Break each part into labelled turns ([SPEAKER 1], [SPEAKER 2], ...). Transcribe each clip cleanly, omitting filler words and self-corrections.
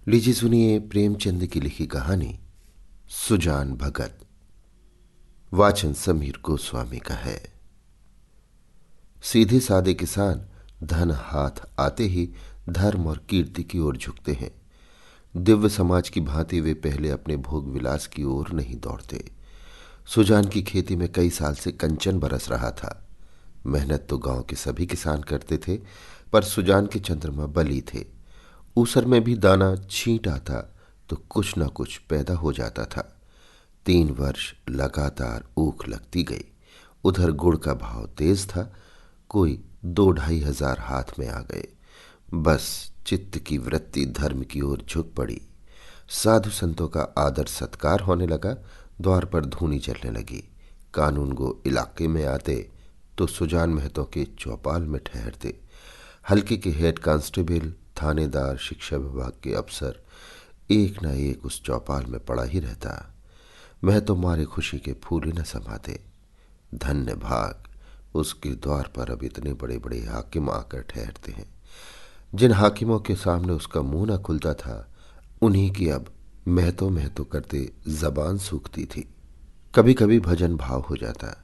[SPEAKER 1] लीजिए सुनिए प्रेमचंद की लिखी कहानी सुजान भगत। वाचन समीर गोस्वामी का है। सीधे साधे किसान धन हाथ आते ही धर्म और कीर्ति की ओर झुकते हैं। दिव्य समाज की भांति वे पहले अपने भोग विलास की ओर नहीं दौड़ते। सुजान की खेती में कई साल से कंचन बरस रहा था। मेहनत तो गांव के सभी किसान करते थे, पर सुजान के चंद्रमा बली थे। ऊसर में भी दाना छींट आता तो कुछ न कुछ पैदा हो जाता था। 3 वर्ष लगातार ऊख लगती गई। उधर गुड़ का भाव तेज था। कोई 2-2.5 हजार हाथ में आ गए। बस चित्त की वृत्ति धर्म की ओर झुक पड़ी। साधु संतों का आदर सत्कार होने लगा। द्वार पर धूनी चलने लगी। कानून गो इलाके में आते तो सुजान महतो के चौपाल में ठहरते। हल्के के हेड कांस्टेबल, थानेदार, शिक्षा विभाग के अफसर एक न एक उस चौपाल में पड़ा ही रहता। महतो मारे खुशी के फूल ही न समाते। धन्य भाग, उसके द्वार पर अब इतने बड़े बड़े हाकिम आकर ठहरते हैं। जिन हाकिमों के सामने उसका मुंह न खुलता था, उन्हीं की अब महतो महतो करते जबान सूखती थी। कभी कभी भजन भाव हो जाता।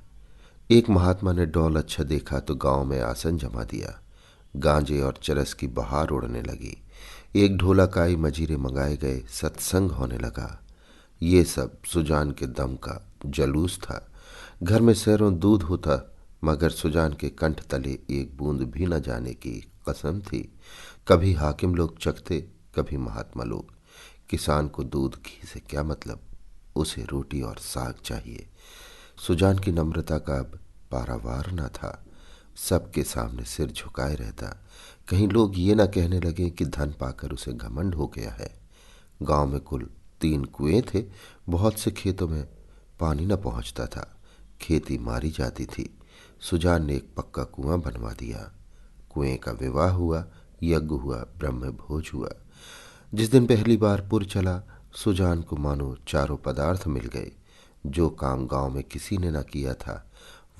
[SPEAKER 1] एक महात्मा ने डौल अच्छा देखा तो गांव में आसन जमा दिया। गांजे और चरस की बहार उड़ने लगी। एक ढोलकाई मजीरे मंगाए गए। सत्संग होने लगा। ये सब सुजान के दम का जलूस था। घर में सैरों दूध होता, मगर सुजान के कंठ तले एक बूंद भी न जाने की कसम थी। कभी हाकिम लोग चखते, कभी महात्मा लोग। किसान को दूध घी से क्या मतलब, उसे रोटी और साग चाहिए। सुजान की नम्रता का अब पारावार न था। सबके सामने सिर झुकाए रहता। कहीं लोग ये न कहने लगे कि धन पाकर उसे घमंड हो गया है। गांव में कुल 3 कुएं थे। बहुत से खेतों में पानी न पहुंचता था। खेती मारी जाती थी। सुजान ने एक पक्का कुआं बनवा दिया। कुएं का विवाह हुआ, यज्ञ हुआ, ब्रह्म भोज हुआ। जिस दिन पहली बार पुर चला, सुजान को मानो चारों पदार्थ मिल गए। जो काम गांव में किसी ने न किया था,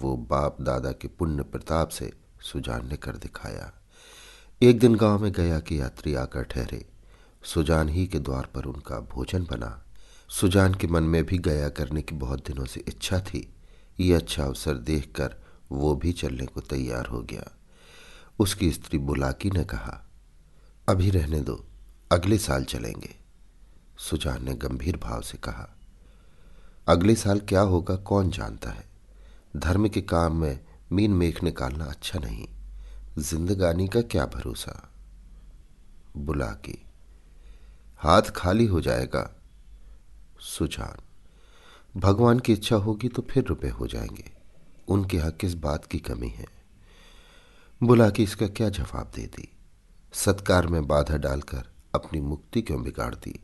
[SPEAKER 1] वो बाप दादा के पुण्य प्रताप से सुजान ने कर दिखाया। एक दिन गांव में गया कि यात्री आकर ठहरे। सुजान ही के द्वार पर उनका भोजन बना। सुजान के मन में भी गया करने की बहुत दिनों से इच्छा थी। ये अच्छा अवसर देखकर वो भी चलने को तैयार हो गया। उसकी स्त्री बुलाकी ने कहा, अभी रहने दो, अगले साल चलेंगे। सुजान ने गंभीर भाव से कहा, अगले साल क्या होगा कौन जानता है। धर्म के काम में मीन मेख निकालना अच्छा नहीं। जिंदगानी का क्या भरोसा। बुलाकी, हाथ खाली हो जाएगा। सुजान, भगवान की इच्छा होगी तो फिर रुपए हो जाएंगे। उनके यहाँ किस बात की कमी है। बुलाकी इसका क्या जवाब देती। सत्कार में बाधा डालकर अपनी मुक्ति क्यों बिगाड़ दी।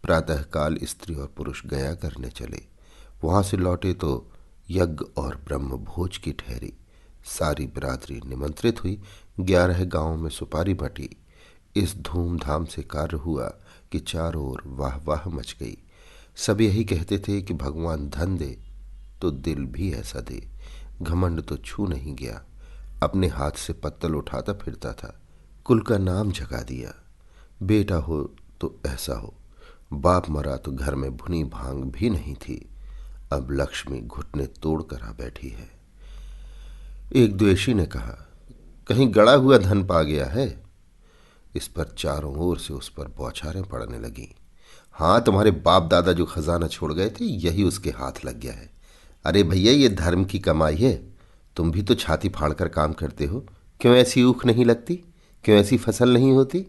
[SPEAKER 1] प्रातःकाल स्त्री और पुरुष गया करने चले। वहां से लौटे तो यज्ञ और ब्रह्म भोज की ठहरी। सारी बिरादरी निमंत्रित हुई। 11 गांवों में सुपारी बटी। इस धूमधाम से कार्य हुआ कि चारों ओर वाह वाह मच गई। सब यही कहते थे कि भगवान धन दे तो दिल भी ऐसा दे। घमंड तो छू नहीं गया। अपने हाथ से पत्तल उठाता फिरता था। कुल का नाम जगा दिया। बेटा हो तो ऐसा हो। बाप मरा तो घर में भुनी भांग भी नहीं थी। अब लक्ष्मी घुटने तोड़कर आ बैठी है। एक द्वेषी ने कहा, कहीं गड़ा हुआ धन पा गया है। इस पर चारों ओर से उस पर बौछारें पड़ने लगीं। हाँ, तुम्हारे बाप दादा जो खजाना छोड़ गए थे, यही उसके हाथ लग गया है। अरे भैया, ये धर्म की कमाई है। तुम भी तो छाती फाड़कर काम करते हो। क्यों ऐसी ऊख नहीं लगती, क्यों ऐसी फसल नहीं होती।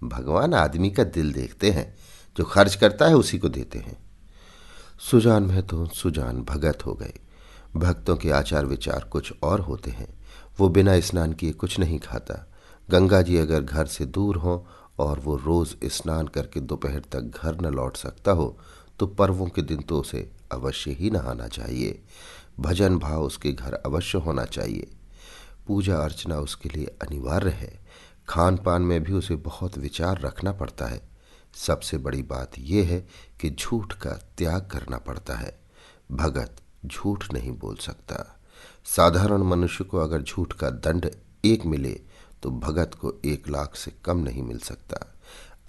[SPEAKER 1] भगवान आदमी का दिल देखते हैं। जो खर्च करता है उसी को देते हैं। सुजान में तो सुजान भगत हो गए। भक्तों के आचार विचार कुछ और होते हैं। वो बिना स्नान किए कुछ नहीं खाता। गंगा जी अगर घर से दूर हो और वो रोज स्नान करके दोपहर तक घर न लौट सकता हो, तो पर्वों के दिन तो उसे अवश्य ही नहाना चाहिए। भजन भाव उसके घर अवश्य होना चाहिए। पूजा अर्चना उसके लिए अनिवार्य है। खान पान में भी उसे बहुत विचार रखना पड़ता है। सबसे बड़ी बात यह है कि झूठ का त्याग करना पड़ता है। भगत झूठ नहीं बोल सकता। साधारण मनुष्य को अगर झूठ का दंड 1 मिले तो भगत को 1 लाख से कम नहीं मिल सकता।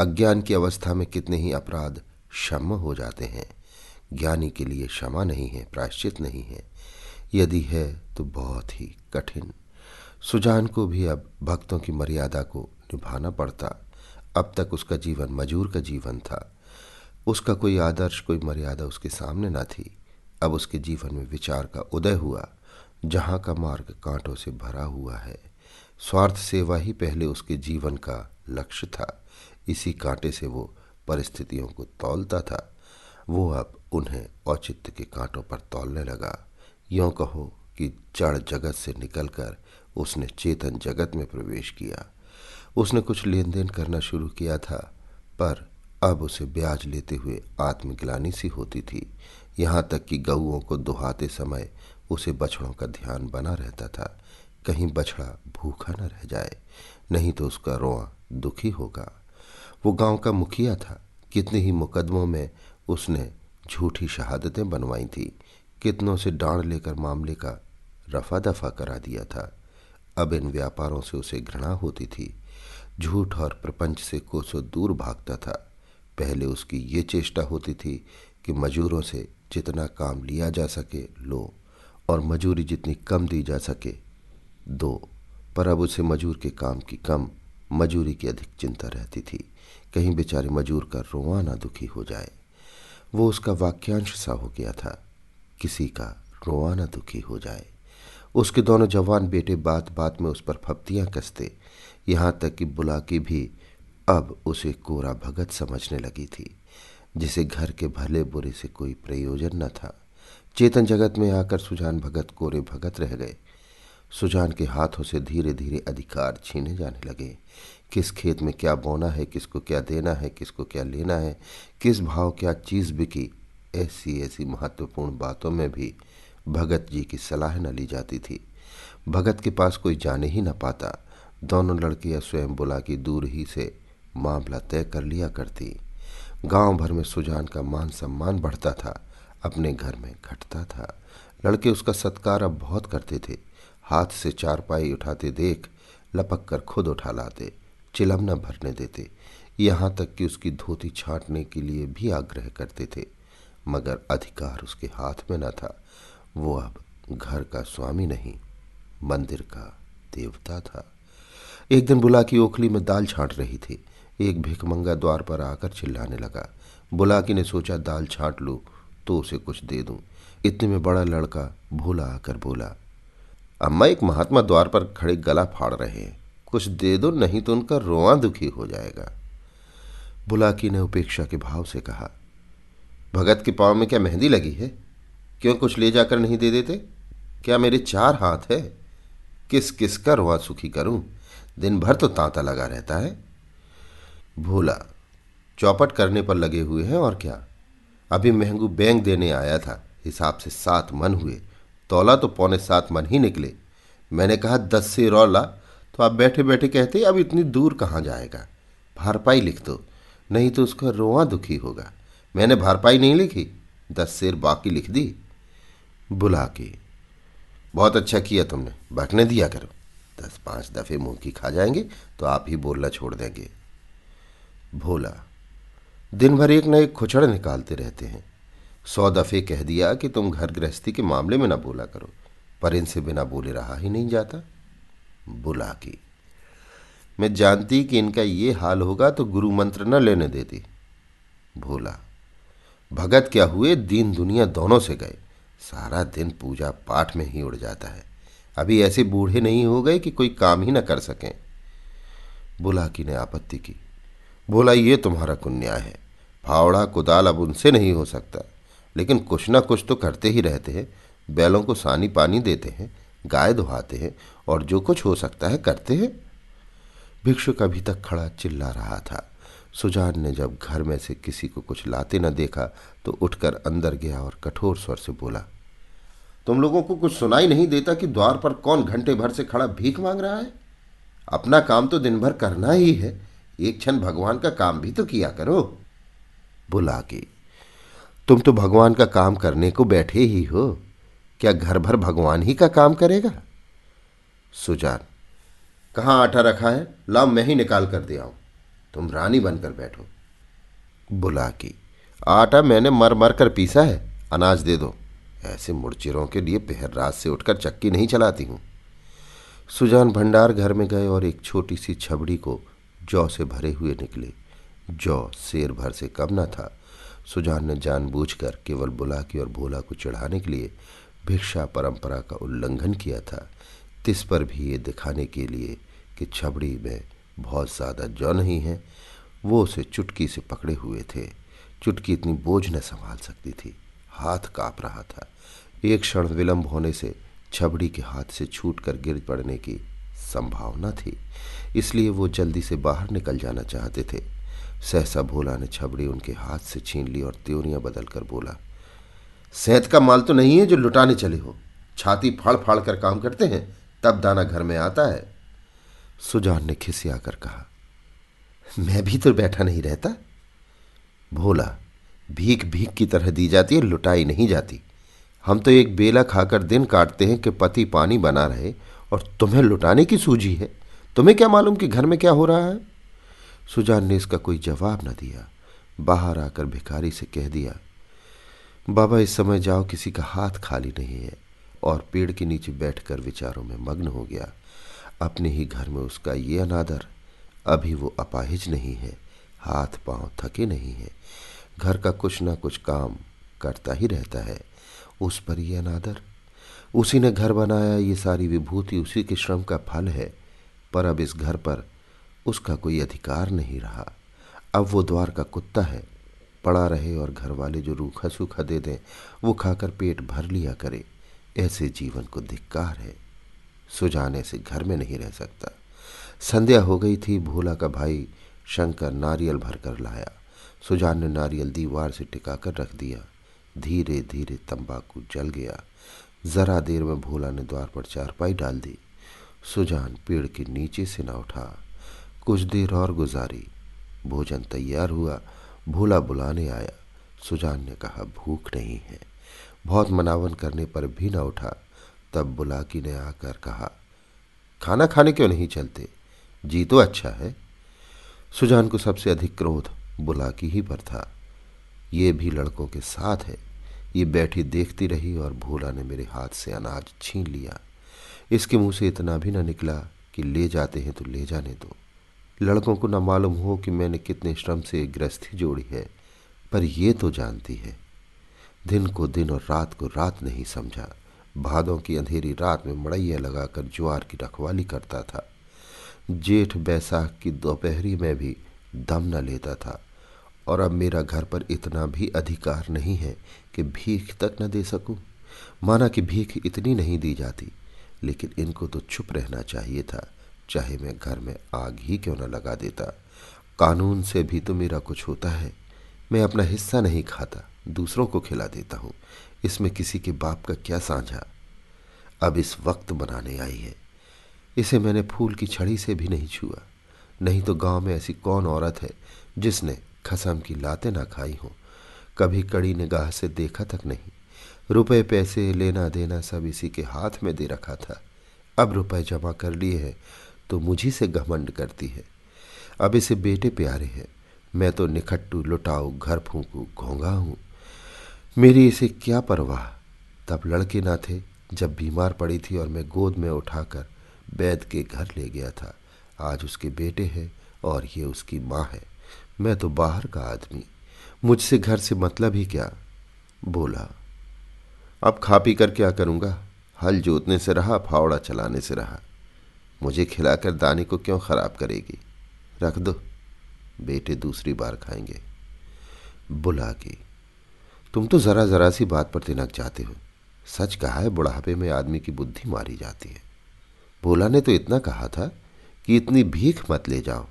[SPEAKER 1] अज्ञान की अवस्था में कितने ही अपराध क्षम्य हो जाते हैं। ज्ञानी के लिए क्षमा नहीं है, प्रायश्चित नहीं है, यदि है तो बहुत ही कठिन। सुजान को भी अब भक्तों की मर्यादा को निभाना पड़ता। अब तक उसका जीवन मजूर का जीवन था। उसका कोई आदर्श, कोई मर्यादा उसके सामने न थी। अब उसके जीवन में विचार का उदय हुआ। जहाँ का मार्ग कांटों से भरा हुआ है, स्वार्थ सेवा ही पहले उसके जीवन का लक्ष्य था। इसी कांटे से वो परिस्थितियों को तौलता था। वो अब उन्हें औचित्य के कांटों पर तौलने लगा। यों कहो कि जड़ जगत से निकलकर उसने चेतन जगत में प्रवेश किया। उसने कुछ लेन देन करना शुरू किया था, पर अब उसे ब्याज लेते हुए आत्मग्लानि सी होती थी। यहाँ तक कि गऊओं को दुहाते समय उसे बछड़ों का ध्यान बना रहता था। कहीं बछड़ा भूखा न रह जाए, नहीं तो उसका रोआ दुखी होगा। वो गांव का मुखिया था। कितने ही मुकदमों में उसने झूठी शहादतें बनवाई थी। कितनों से डांड लेकर मामले का रफा दफा करा दिया था। अब इन व्यापारों से उसे घृणा होती थी। झूठ और प्रपंच से कोसों दूर भागता था। पहले उसकी ये चेष्टा होती थी कि मजूरों से जितना काम लिया जा सके लो, और मजूरी जितनी कम दी जा सके दो। पर अब उसे मजूर के काम की कम, मजूरी की अधिक चिंता रहती थी। कहीं बेचारे मजूर का रोआ ना दुखी हो जाए। वो उसका वाक्यांश सा हो गया था, किसी का रोआ ना दुखी हो जाए। उसके दोनों जवान बेटे बात बात में उस पर फप्तियां कसते। यहाँ तक कि बुलाकी भी अब उसे कोरा भगत समझने लगी थी, जिसे घर के भले बुरे से कोई प्रयोजन न था। चेतन जगत में आकर सुजान भगत कोरे भगत रह गए। सुजान के हाथों से धीरे धीरे अधिकार छीने जाने लगे। किस खेत में क्या बोना है, किसको क्या देना है, किसको क्या लेना है, किस भाव क्या चीज़ बिकी, ऐसी ऐसी महत्वपूर्ण बातों में भी भगत जी की सलाह न ली जाती थी। भगत के पास कोई जाने ही न पाता। दोनों लड़कियां स्वयं बुलाकी दूर ही से मामला तय कर लिया करती। गांव भर में सुजान का मान सम्मान बढ़ता था, अपने घर में घटता था। लड़के उसका सत्कार अब बहुत करते थे। हाथ से चारपाई उठाते देख लपक कर खुद उठा लाते, चिलम न भरने देते। यहाँ तक कि उसकी धोती छांटने के लिए भी आग्रह करते थे, मगर अधिकार उसके हाथ में न था। वो अब घर का स्वामी नहीं, मंदिर का देवता था। एक दिन बुलाकी ओखली में दाल छांट रही थी। एक भिखमंगा द्वार पर आकर चिल्लाने लगा। बुलाकी ने सोचा दाल छांट लूं तो उसे कुछ दे दूं। इतने में बड़ा लड़का भोला आकर बोला, अम्मा एक महात्मा द्वार पर खड़े गला फाड़ रहे हैं, कुछ दे दो, नहीं तो उनका रोआ दुखी हो जाएगा। बुलाकी ने उपेक्षा के भाव से कहा, भगत के पांव में क्या मेहंदी लगी है? क्यों कुछ ले जाकर नहीं दे देते? क्या मेरे चार हाथ है? किस किस का रोआ सुखी करूं? दिन भर तो तांता लगा रहता है। भोला, चौपट करने पर लगे हुए हैं और क्या। अभी महंगू बैंक देने आया था, हिसाब से 7 मन हुए, तौला तो 6.25 मन ही निकले। मैंने कहा 10 से रौला, तो आप बैठे बैठे कहते अब इतनी दूर कहाँ जाएगा, भारपाई लिख दो, नहीं तो उसका रोआ दुखी होगा। मैंने भारपाई नहीं लिखी, 10 सेर बाकी लिख दी। बुलाकी, बहुत अच्छा किया तुमने, बकने दिया करो, 10-5 दफे मुंह की खा जाएंगे तो आप ही बोलना छोड़ देंगे। भोला, दिन भर एक न एक खुचड़ निकालते रहते हैं। 100 दफे कह दिया कि तुम घर गृहस्थी के मामले में ना बोला करो, पर इनसे बिना बोले रहा ही नहीं जाता। बुलाकी, मैं जानती कि इनका ये हाल होगा तो गुरु मंत्र न लेने देती। भोला, भगत क्या हुए, दीन दुनिया दोनों से गए, सारा दिन पूजा पाठ में ही उड़ जाता है। अभी ऐसे बूढ़े नहीं हो गए कि कोई काम ही न कर सकें। बुलाकी ने आपत्ति की, बोला, ये तुम्हारा कुन्याय है, फावड़ा कुदाल अब उनसे नहीं हो सकता, लेकिन कुछ ना कुछ तो करते ही रहते हैं। बैलों को सानी पानी देते हैं, गाय दुहाते हैं, और जो कुछ हो सकता है करते हैं। भिक्षुक अभी तक खड़ा चिल्ला रहा था। सुजान ने जब घर में से किसी को कुछ लाते न देखा तो उठकर अंदर गया और कठोर स्वर से बोला, तुम लोगों को कुछ सुनाई नहीं देता कि द्वार पर कौन घंटे भर से खड़ा भीख मांग रहा है? अपना काम तो दिन भर करना ही है, एक क्षण भगवान का काम भी तो किया करो। बुलाकी, तुम तो भगवान का काम करने को बैठे ही हो, क्या घर भर भगवान ही का काम करेगा? सुजान, कहाँ आटा रखा है, लाओ मैं ही निकाल कर दे आऊं। तुम रानी बनकर बैठो। बुला की, आटा मैंने मर मर कर पीसा है, अनाज दे दो। ऐसे मुड़चिरों के लिए पहर रात से उठकर चक्की नहीं चलाती हूं। सुजान भंडार घर में गए और एक छोटी सी छबड़ी को जौ से भरे हुए निकले। जौ शेर भर से कम न था। सुजान ने जानबूझकर केवल बुलाकी और भोला को चढ़ाने के लिए भिक्षा परंपरा का उल्लंघन किया था, तिस पर भी ये दिखाने के लिए कि छबड़ी में बहुत ज़्यादा जौ नहीं है। वो उसे चुटकी से पकड़े हुए थे। चुटकी इतनी बोझ न संभाल सकती थी। हाथ काँप रहा था। एक क्षण विलंब होने से छबड़ी के हाथ से छूटकर गिर पड़ने की संभावना थी, इसलिए वो जल्दी से बाहर निकल जाना चाहते थे। सहसा भोला ने छबड़ी उनके हाथ से छीन ली और त्योरियां बदलकर बोला, सेंत का माल तो नहीं है जो लुटाने चले हो। छाती फाड़ फाड़ कर काम करते हैं, तब दाना घर में आता है। सुजान ने खिसिया कर कहा, मैं भी तो बैठा नहीं रहता। भोला, भीख भीख की तरह दी जाती है, लुटाई नहीं जाती। हम तो एक बेला खाकर दिन काटते हैं कि पति पानी बना रहे, और तुम्हें लुटाने की सूझी है। तुम्हें क्या मालूम कि घर में क्या हो रहा है। सुजान ने इसका कोई जवाब न दिया। बाहर आकर भिखारी से कह दिया, बाबा इस समय जाओ, किसी का हाथ खाली नहीं है। और पेड़ के नीचे बैठकर विचारों में मग्न हो गया। अपने ही घर में उसका ये अनादर। अभी वो अपाहिज नहीं है, हाथ पांव थके नहीं है, घर का कुछ ना कुछ काम करता ही रहता है। उस पर ये अनादर। उसी ने घर बनाया, ये सारी विभूति उसी के श्रम का फल है। पर अब इस घर पर उसका कोई अधिकार नहीं रहा। अब वो द्वार का कुत्ता है, पड़ा रहे और घर वाले जो रूखा सूखा दे दें वो खाकर पेट भर लिया करे। ऐसे जीवन को धिक्कार है। सुजान ऐसे घर में नहीं रह सकता। संध्या हो गई थी। भोला का भाई शंकर नारियल भरकर लाया। सुजान ने नारियल दीवार से टिकाकर रख दिया। धीरे धीरे तंबाकू जल गया। जरा देर में भोला ने द्वार पर चारपाई डाल दी। सुजान पेड़ के नीचे से न उठा। कुछ देर और गुजारी। भोजन तैयार हुआ। भोला बुलाने आया। सुजान ने कहा, भूख नहीं है। बहुत मनावन करने पर भी न उठा। तब बुलाकी ने आकर कहा, खाना खाने क्यों नहीं चलते, जी तो अच्छा है। सुजान को सबसे अधिक क्रोध बुलाकी ही पर था। ये भी लड़कों के साथ है। ये बैठी देखती रही और भोला ने मेरे हाथ से अनाज छीन लिया। इसके मुंह से इतना भी न निकला कि ले जाते हैं तो ले जाने दो। लड़कों को न मालूम हो कि मैंने कितने श्रम से गृहस्थी जोड़ी है, पर ये तो जानती है। दिन को दिन और रात को रात नहीं समझा। भादों की अंधेरी रात में मड़ैया लगाकर ज्वार की रखवाली करता था। जेठ बैसाख की दोपहरी में भी दम न लेता था। और अब मेरा घर पर इतना भी अधिकार नहीं है कि भीख तक न दे सकूं। माना कि भीख इतनी नहीं दी जाती, लेकिन इनको तो चुप रहना चाहिए था, चाहे मैं घर में आग ही क्यों न लगा देता। कानून से भी तो मेरा कुछ होता है। मैं अपना हिस्सा नहीं खाता, दूसरों को खिला देता हूँ। इसमें किसी के बाप का क्या साझा। अब इस वक्त बनाने आई है। इसे मैंने फूल की छड़ी से भी नहीं छुआ। नहीं तो गांव में ऐसी कौन औरत है जिसने खसम की लातें ना खाई हों। कभी कड़ी निगाह से देखा तक नहीं। रुपए पैसे लेना देना सब इसी के हाथ में दे रखा था। अब रुपए जमा कर लिए हैं तो मुझी से घमंड करती है। अब इसे बेटे प्यारे हैं, मैं तो निखट्टू लुटाऊ घर फूंकू घोंघा हूँ। मेरी इसे क्या परवाह। तब लड़के ना थे जब बीमार पड़ी थी और मैं गोद में उठाकर वैद के घर ले गया था। आज उसके बेटे हैं और ये उसकी माँ है। मैं तो बाहर का आदमी, मुझसे घर से मतलब ही क्या। बोला, अब खा पी कर क्या करूँगा। हल जोतने से रहा, फावड़ा चलाने से रहा। मुझे खिलाकर दाने को क्यों खराब करेगी। रख दो, बेटे दूसरी बार खाएंगे। बुला की, तुम तो जरा जरा सी बात पर तिनक जाते हो। सच कहा है, बुढ़ापे में आदमी की बुद्धि मारी जाती है। भोला ने तो इतना कहा था कि इतनी भीख मत ले जाओ,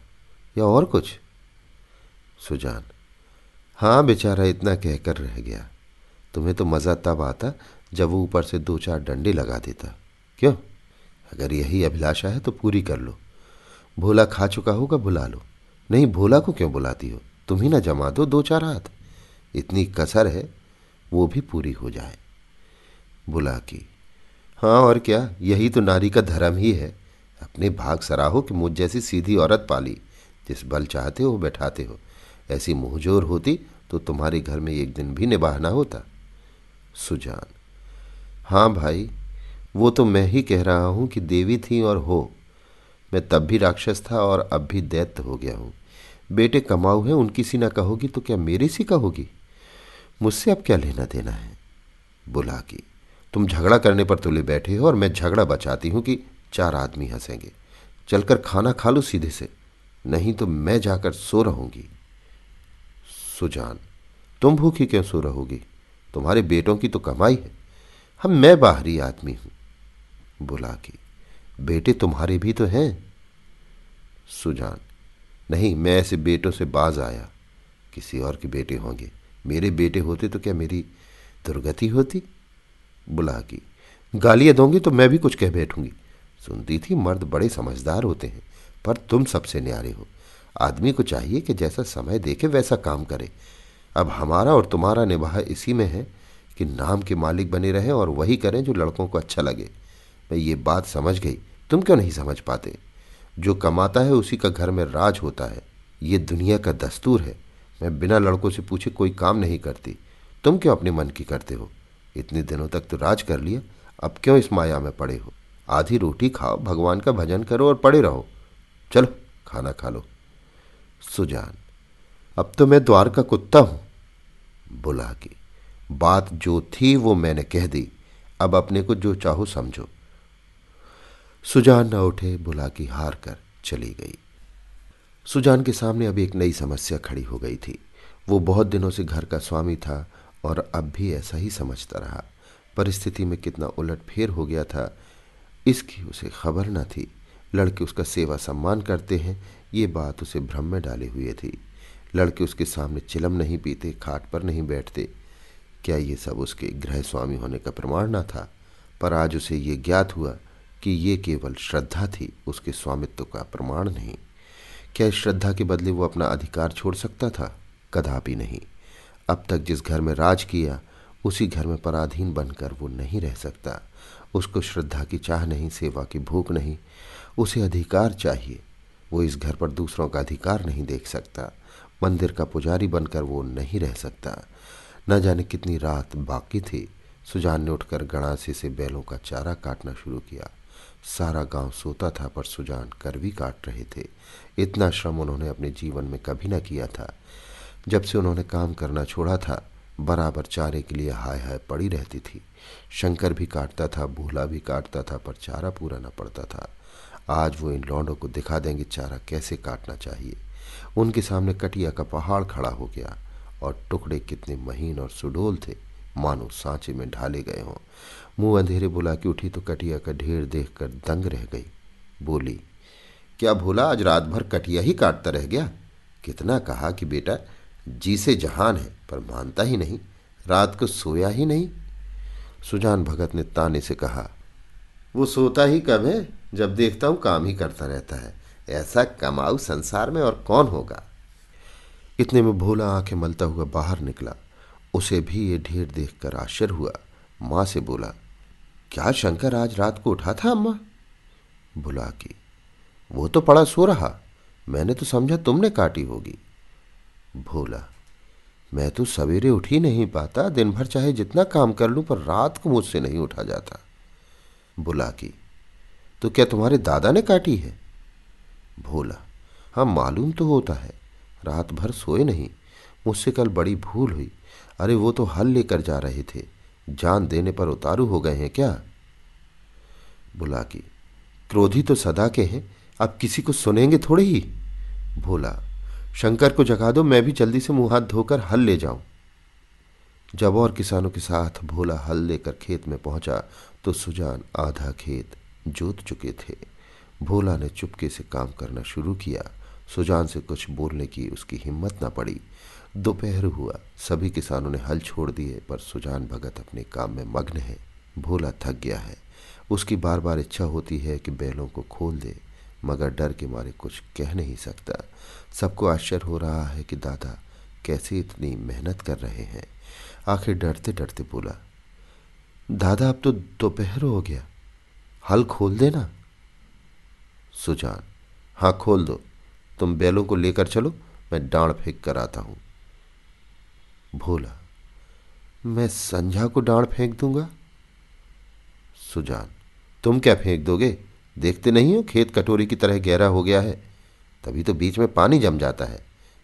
[SPEAKER 1] या और कुछ। सुजान, हाँ बेचारा इतना कहकर रह गया। तुम्हें तो मज़ा तब आता जब वो ऊपर से दो चार डंडे लगा देता। क्यों, अगर यही अभिलाषा है तो पूरी कर लो। भोला खा चुका होगा, बुला लो। नहीं, भोला को क्यों बुलाती हो, तुम ही ना जमा दो दो चार हाथ। इतनी कसर है, वो भी पूरी हो जाए। बुला की, हाँ और क्या, यही तो नारी का धर्म ही है। अपने भाग सराहो कि मुझ जैसी सीधी औरत पाली, जिस बल चाहते हो बैठाते हो। ऐसी मुंहजोर होती तो तुम्हारे घर में एक दिन भी निबाह ना होता। सुजान, हाँ भाई, वो तो मैं ही कह रहा हूं कि देवी थी और हो। मैं तब भी राक्षस था और अब भी दैत्य हो गया हूं। बेटे कमाऊ हैं, उनकी सी ना कहोगी तो क्या मेरी सी कहोगी? मुझसे अब क्या लेना देना है? बुला की, तुम झगड़ा करने पर तुले बैठे हो और मैं झगड़ा बचाती हूं कि चार आदमी हंसेंगे। चलकर खाना खा लो सीधे से, नहीं तो मैं जाकर सो रहूंगी। सुजान, तुम भूखी क्यों सो रहोगी? तुम्हारे बेटों की तो कमाई है। हम मैं बाहरी आदमी हूं। बुला की, बेटे तुम्हारे भी तो हैं। सुजान, नहीं, मैं ऐसे बेटों से बाज आया। किसी और के बेटे होंगे, मेरे बेटे होते तो क्या मेरी दुर्गति होती? बुला की, गालियां दोगे तो मैं भी कुछ कह बैठूंगी। सुनती थी मर्द बड़े समझदार होते हैं, पर तुम सबसे न्यारे हो। आदमी को चाहिए कि जैसा समय देखे वैसा काम करे। अब हमारा और तुम्हारा निबाह इसी में है कि नाम के मालिक बने रहें और वही करें जो लड़कों को अच्छा लगे। मैं ये बात समझ गई, तुम क्यों नहीं समझ पाते? जो कमाता है उसी का घर में राज होता है, ये दुनिया का दस्तूर है। मैं बिना लड़कों से पूछे कोई काम नहीं करती। तुम क्यों अपने मन की करते हो? इतने दिनों तक तो राज कर लिया, अब क्यों इस माया में पड़े हो? आधी रोटी खाओ, भगवान का भजन करो और पड़े रहो। चलो खाना खा लो। सुजान, अब तो मैं द्वार का कुत्ता हूं। बुला की, बात जो थी वो मैंने कह दी, अब अपने को जो चाहो समझो। सुजान न उठे, बुला की हार कर चली गई। सुजान के सामने अब एक नई समस्या खड़ी हो गई थी। वो बहुत दिनों से घर का स्वामी था और अब भी ऐसा ही समझता रहा। परिस्थिति में कितना उलट फेर हो गया था, इसकी उसे खबर न थी। लड़के उसका सेवा सम्मान करते हैं, ये बात उसे भ्रम में डाले हुए थी। लड़के उसके सामने चिलम नहीं पीते, खाट पर नहीं बैठते। क्या ये सब उसके गृह स्वामी होने का प्रमाण न था? पर आज उसे ये ज्ञात हुआ कि ये केवल श्रद्धा थी, उसके स्वामित्व का प्रमाण नहीं। क्या इस श्रद्धा के बदले वो अपना अधिकार छोड़ सकता था? कदापि नहीं। अब तक जिस घर में राज किया, उसी घर में पराधीन बनकर वो नहीं रह सकता। उसको श्रद्धा की चाह नहीं, सेवा की भूख नहीं, उसे अधिकार चाहिए। वो इस घर पर दूसरों का अधिकार नहीं देख सकता। मंदिर का पुजारी बनकर वो नहीं रह सकता। न जाने कितनी रात बाकी थी। सुजान ने उठकर गणासे से बैलों का चारा काटना शुरू किया। सारा गांव सोता था, पर सुजान करवी काट रहे थे। इतना श्रम उन्होंने अपने जीवन में कभी न किया था। जब से उन्होंने काम करना छोड़ा था, बराबर चारे के लिए हाय हाय पड़ी रहती थी। शंकर भी काटता था, भूला भी काटता था, पर चारा पूरा न पड़ता था। आज वो इन लौंडों को दिखा देंगे चारा कैसे काटना चाहिए। उनके सामने कटिया का पहाड़ खड़ा हो गया और टुकड़े कितने महीन और सुडोल थे, मानो सांचे में ढाले गए हों। मुंह अंधेरे बुला के उठी तो कटिया का ढेर देखकर दंग रह गई। बोली, क्या भोला आज रात भर कटिया ही काटता रह गया? कितना कहा कि बेटा जी से जहान है, पर मानता ही नहीं, रात को सोया ही नहीं। सुजान भगत ने ताने से कहा, वो सोता ही कब है, जब देखता हूं काम ही करता रहता है। ऐसा कमाऊ संसार में और कौन होगा? इतने में भोला आंखें मलता हुआ बाहर निकला। उसे भी ये ढेर देखकर आश्चर्य हुआ। माँ से बोला, क्या शंकर आज रात को उठा था अम्मा? बुला की, वो तो पड़ा सो रहा, मैंने तो समझा तुमने काटी होगी। भोला, मैं तो सवेरे उठ ही नहीं पाता, दिन भर चाहे जितना काम कर लूं, पर रात को मुझसे नहीं उठा जाता। बुला की, तो क्या तुम्हारे दादा ने काटी है? भोला, हाँ मालूम तो होता है, रात भर सोए नहीं। मुझसे कल बड़ी भूल हुई। अरे वो तो हल लेकर जा रहे थे, जान देने पर उतारू हो गए हैं क्या? बुला की, क्रोधी तो सदा के हैं, अब किसी को सुनेंगे थोड़े ही। भोला, शंकर को जगा दो, मैं भी जल्दी से मुंह हाथ धोकर हल ले जाऊं। जब और किसानों के साथ भोला हल लेकर खेत में पहुंचा तो सुजान आधा खेत जोत चुके थे। भोला ने चुपके से काम करना शुरू किया। सुजान से कुछ बोलने की उसकी हिम्मत न पड़ी। दोपहर हुआ, सभी किसानों ने हल छोड़ दिए, पर सुजान भगत अपने काम में मग्न है। भोला थक गया है। उसकी बार बार इच्छा होती है कि बैलों को खोल दे, मगर डर के मारे कुछ कह नहीं सकता। सबको आश्चर्य हो रहा है कि दादा कैसे इतनी मेहनत कर रहे हैं। आखिर डरते डरते बोला, दादा अब तो दोपहर हो गया, हल खोल देना। सुजान, हाँ खोल दो, तुम बैलों को लेकर चलो, मैं डांड फेंक कर आता हूं। भोला, मैं संझा को डांड फेंक दूंगा? सुजान, तुम क्या फेंक दोगे? देखते नहीं हो खेत कटोरी की तरह गहरा हो गया है, तभी तो बीच में पानी जम जाता है।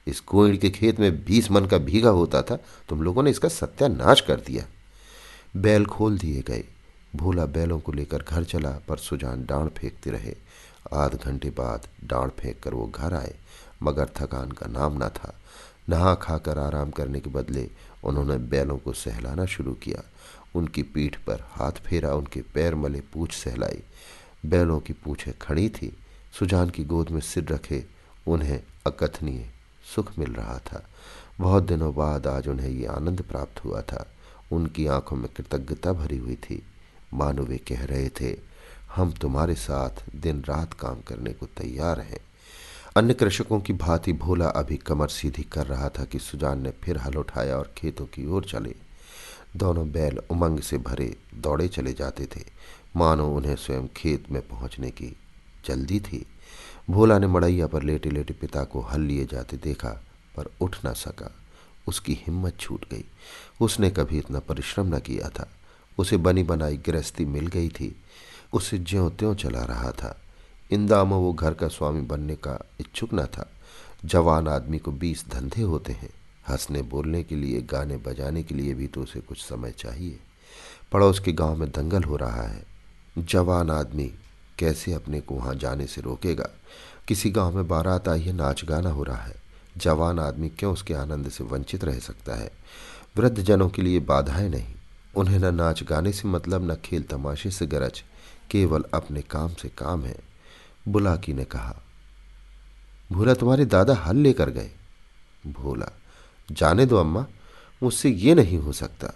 [SPEAKER 1] इस कोइड़ के खेत में 20 मन का भीगा होता था, तुम लोगों ने इसका सत्यानाश कर दिया। बैल खोल दिए गए। भोला बैलों को लेकर घर चला, पर सुजान डांड फेंकते रहे। आध घंटे बाद डांड फेंक कर वो घर आए, मगर थकान का नाम न था। नहा खाकर आराम करने के बदले उन्होंने बैलों को सहलाना शुरू किया। उनकी पीठ पर हाथ फेरा, उनके पैर मले, पूंछ सहलाई। बैलों की पूंछें खड़ी थी। सुजान की गोद में सिर रखे उन्हें अकथनीय सुख मिल रहा था। बहुत दिनों बाद आज उन्हें ये आनंद प्राप्त हुआ था। उनकी आंखों में कृतज्ञता भरी हुई थी, मानो वे कह रहे थे, हम तुम्हारे साथ दिन रात काम करने को तैयार हैं। अन्य कृषकों की भांति भोला अभी कमर सीधी कर रहा था कि सुजान ने फिर हल उठाया और खेतों की ओर चले। दोनों बैल उमंग से भरे दौड़े चले जाते थे, मानो उन्हें स्वयं खेत में पहुंचने की जल्दी थी। भोला ने मड़ैया पर लेटे लेटे पिता को हल लिए जाते देखा, पर उठ न सका। उसकी हिम्मत छूट गई। उसने कभी इतना परिश्रम न किया था। उसे बनी बनाई गृहस्थी मिल गई थी। उसे ज्यों त्यों चला रहा था। इन दामों वो घर का स्वामी बनने का इच्छुक न था। जवान आदमी को 20 धंधे होते हैं। हंसने बोलने के लिए, गाने बजाने के लिए भी तो उसे कुछ समय चाहिए। पड़ोस के गांव में दंगल हो रहा है। जवान आदमी कैसे अपने को वहां जाने से रोकेगा? किसी गांव में बारात आई है, नाच गाना हो रहा है। जवान आदमी क्यों उसके आनंद से वंचित रह सकता है? वृद्ध जनों के लिए बाधाएं नहीं। उन्हें न नाच गाने से मतलब, न खेल तमाशे से गरज। केवल अपने काम से काम है। बुलाकी ने कहा, भोला, तुम्हारे दादा हल लेकर गए। भोला, जाने दो अम्मा, मुझसे ये नहीं हो सकता।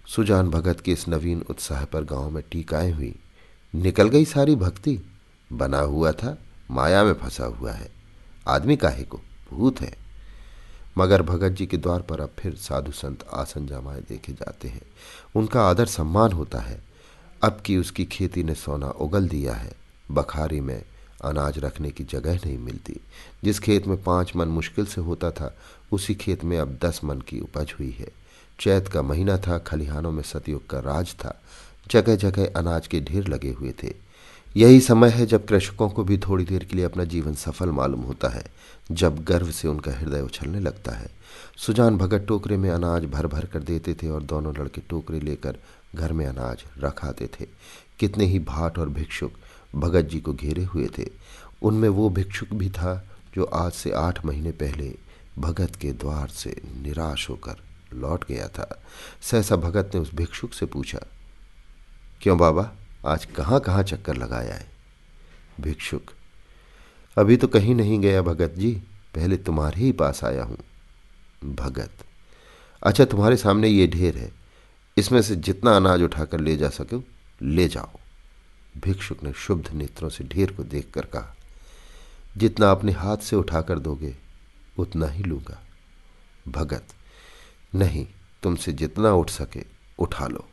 [SPEAKER 1] सुजान भगत के इस नवीन उत्साह पर गांव में टीकाएं हुई। निकल गई सारी भक्ति। बना हुआ था, माया में फंसा हुआ है। आदमी काहे को, भूत है। मगर भगत जी के द्वार पर अब फिर साधु संत आसन जमाए देखे जाते हैं। उनका आदर सम्मान होता है। अब की उसकी खेती ने सोना उगल दिया है। बखारी में अनाज रखने की जगह नहीं मिलती। जिस खेत में 5 मन मुश्किल से होता था, उसी खेत में अब 10 मन की उपज हुई है। चैत का महीना था। खलिहानों में सतयुग का राज था। जगह जगह अनाज के ढेर लगे हुए थे। यही समय है जब कृषकों को भी थोड़ी देर के लिए अपना जीवन सफल मालूम होता है, जब गर्व से उनका हृदय उछलने लगता है। सुजान भगत टोकरे में अनाज भर भर कर देते थे और दोनों लड़के टोकरे लेकर घर में अनाज रखाते थे। कितने ही भाट और भिक्षुक भगत जी को घेरे हुए थे। उनमें वो भिक्षुक भी था जो आज से 8 महीने पहले भगत के द्वार से निराश होकर लौट गया था। सहसा भगत ने उस भिक्षुक से पूछा, क्यों बाबा, आज कहाँ कहाँ चक्कर लगाया है? भिक्षुक, अभी तो कहीं नहीं गया भगत जी, पहले तुम्हारे ही पास आया हूँ। भगत, अच्छा, तुम्हारे सामने ये ढेर है, इसमें से जितना अनाज उठाकर ले जा सको ले जाओ। भिक्षुक ने शुद्ध नेत्रों से ढेर को देखकर कहा, जितना अपने हाथ से उठाकर दोगे उतना ही लूंगा। भगत, नहीं, तुमसे जितना उठ सके उठा लो।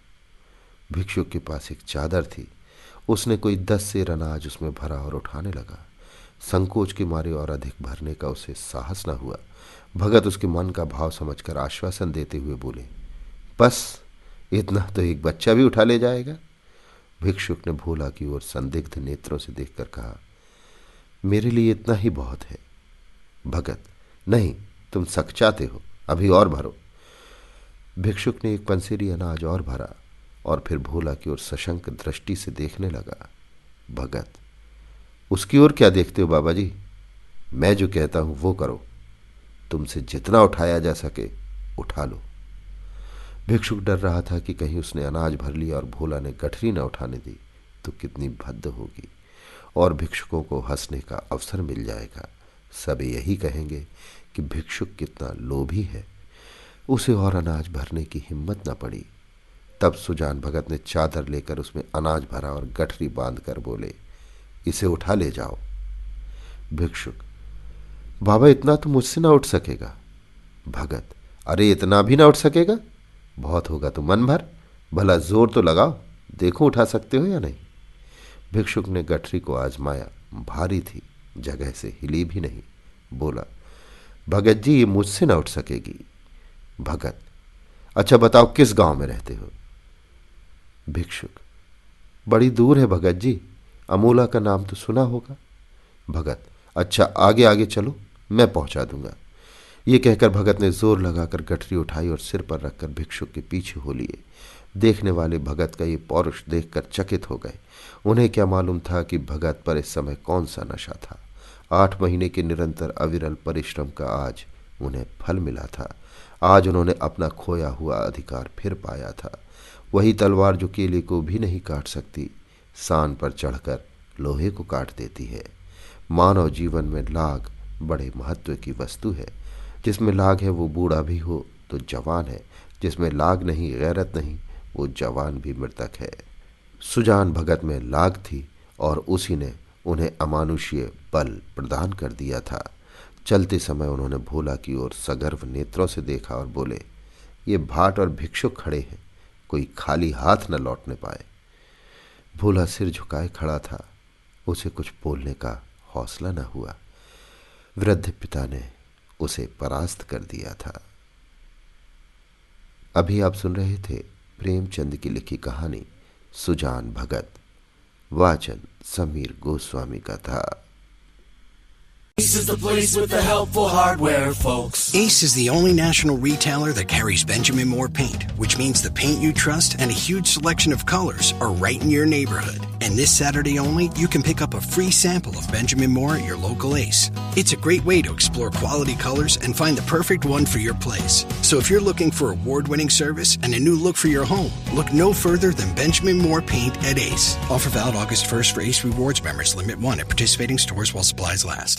[SPEAKER 1] भिक्षुक के पास एक चादर थी। उसने कोई 10 सेर अनाज उसमें भरा और उठाने लगा। संकोच के मारे और अधिक भरने का उसे साहस न हुआ। भगत उसके मन का भाव समझकर आश्वासन देते हुए बोले, बस इतना तो एक बच्चा भी उठा ले जाएगा। भिक्षुक ने भोला की ओर संदिग्ध नेत्रों से देखकर कहा, मेरे लिए इतना ही बहुत है। भगत, नहीं, तुम सकचाते हो, अभी और भरो। भिक्षुक ने एक पंसेरी अनाज और भरा और फिर भोला की ओर सशंक दृष्टि से देखने लगा। भगत, उसकी ओर क्या देखते हो बाबा जी? मैं जो कहता हूं वो करो। तुमसे जितना उठाया जा सके उठा लो। भिक्षुक डर रहा था कि कहीं उसने अनाज भर लिया और भोला ने गठरी न उठाने दी तो कितनी भद्द होगी और भिक्षुकों को हंसने का अवसर मिल जाएगा। सब यही कहेंगे कि भिक्षुक कितना लोभी है। उसे और अनाज भरने की हिम्मत न पड़ी। तब सुजान भगत ने चादर लेकर उसमें अनाज भरा और गठरी बांधकर बोले, इसे उठा ले जाओ। भिक्षुक, बाबा, इतना तो मुझसे ना उठ सकेगा। भगत, अरे इतना भी ना उठ सकेगा? बहुत होगा तो मन भर, भला जोर तो लगाओ, देखो उठा सकते हो या नहीं। भिक्षुक ने गठरी को आजमाया। भारी थी, जगह से हिली भी नहीं। बोला, भगत जी ये मुझसे न उठ सकेगी। भगत, अच्छा बताओ किस गांव में रहते हो? भिक्षुक, बड़ी दूर है भगत जी, अमूला का नाम तो सुना होगा। भगत, अच्छा आगे आगे चलो, मैं पहुंचा दूंगा। ये कहकर भगत ने जोर लगाकर गठरी उठाई और सिर पर रखकर भिक्षुक के पीछे हो लिए। देखने वाले भगत का ये पौरुष देखकर चकित हो गए। उन्हें क्या मालूम था कि भगत पर इस समय कौन सा नशा था। 8 महीने के निरंतर अविरल परिश्रम का आज उन्हें फल मिला था। आज उन्होंने अपना खोया हुआ अधिकार फिर पाया था। वही तलवार जो केले को भी नहीं काट सकती, सान पर चढ़कर लोहे को काट देती है। मानव जीवन में लाग बड़े महत्व की वस्तु है। जिसमें लाग है वो बूढ़ा भी हो तो जवान है, जिसमें लाग नहीं, गैरत नहीं, वो जवान भी मृतक है। सुजान भगत में लाग थी और उसी ने उन्हें अमानुषीय बल प्रदान कर दिया था। चलते समय उन्होंने भोला की ओर सगर्व नेत्रों से देखा और बोले, ये भाट और भिक्षुक खड़े हैं, कोई खाली हाथ न लौटने पाए। भोला सिर झुकाए खड़ा था, उसे कुछ बोलने का हौसला न हुआ। वृद्ध पिता ने उसे परास्त कर दिया था। अभी आप सुन रहे थे प्रेमचंद की लिखी कहानी सुजान भगत। वाचन समीर गोस्वामी का था।
[SPEAKER 2] Ace is the place with the helpful hardware, folks.
[SPEAKER 3] Ace is the only national retailer that carries Benjamin Moore paint, which means the paint you trust and a huge selection of colors are right in your neighborhood. And this Saturday only, you can pick up a free sample of Benjamin Moore at your local Ace. It's a great way to explore quality colors and find the perfect one for your place. So if you're looking for award-winning service and a new look for your home, look no further than Benjamin Moore paint at Ace. Offer valid August 1st for Ace Rewards members. Limit 1 at participating stores while supplies last.